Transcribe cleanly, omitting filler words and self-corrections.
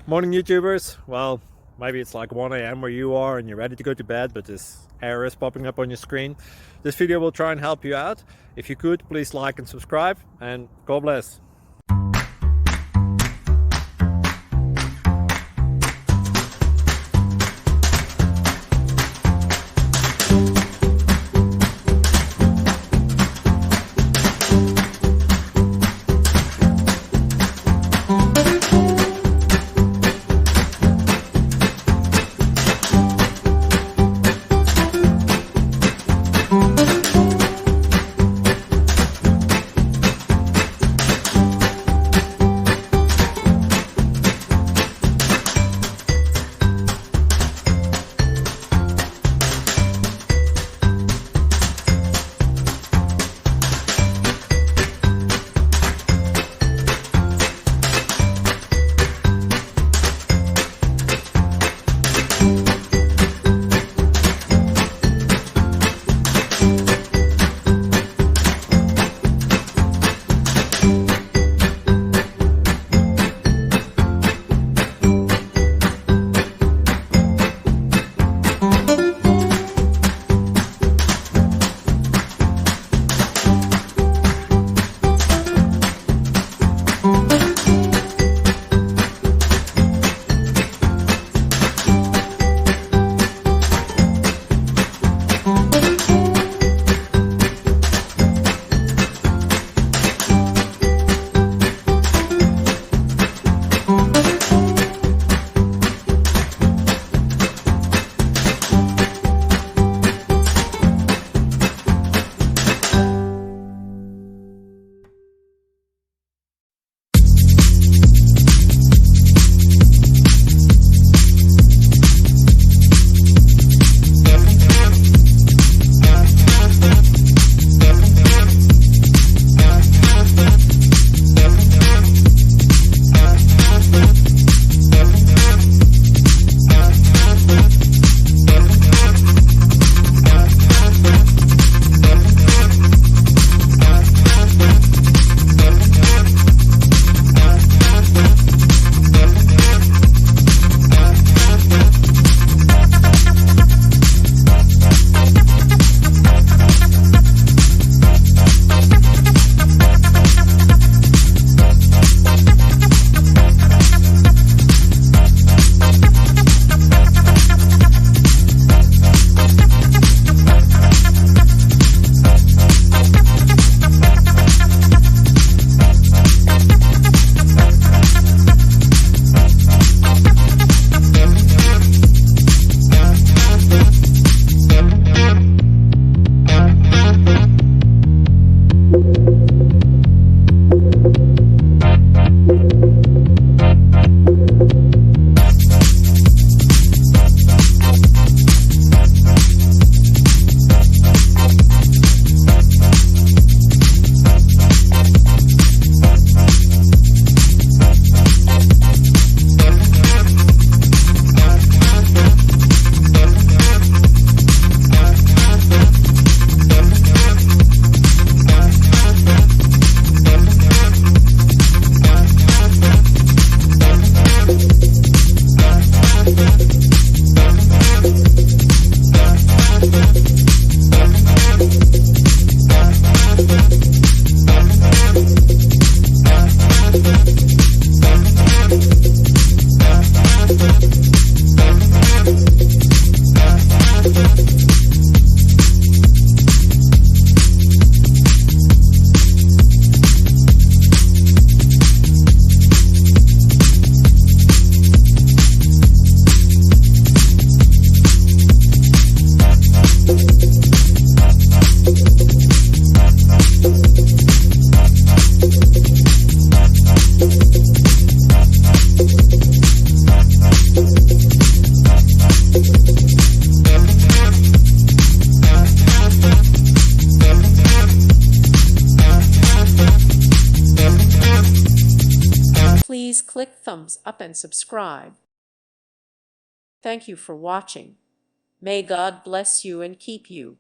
Morning, YouTubers. Well, maybe it's like 1 a.m. where you are and you're ready to go to bed, but this error is popping up on your screen. This video will try and help you out. If you could, please like and subscribe, and God bless. Please click thumbs up and subscribe. Thank you for watching. May God bless you and keep you.